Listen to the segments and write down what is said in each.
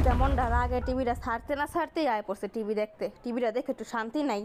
যেমন আগে টিভিটা ছাড়তে না ছাড়তেই আয় পড়ছে টিভি দেখতে, টিভিটা দেখে একটু শান্তি নাই।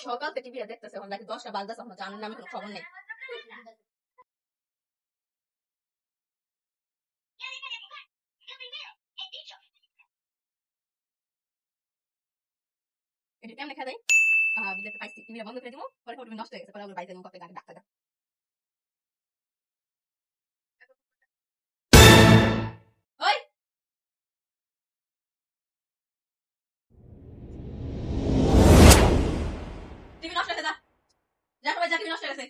সকাল থেকে টিভিটা দেখতেছে, এখন নাকি 10টা বাজতেছে, এখন জানেন না, আমি কোনো খবর নেই। এটা কেমন দেখা যায়? দেখতে পাইছি, টিভিটা বন্ধ করে দিব, পরে টিভি নষ্ট হয়ে গেছে, পরে বাইরে কত গাড়ি ডাক্তার। ওই টিভি নষ্ট হয়ে যা, যা সবাই যা, টিভি নষ্ট হয়ে গেছে।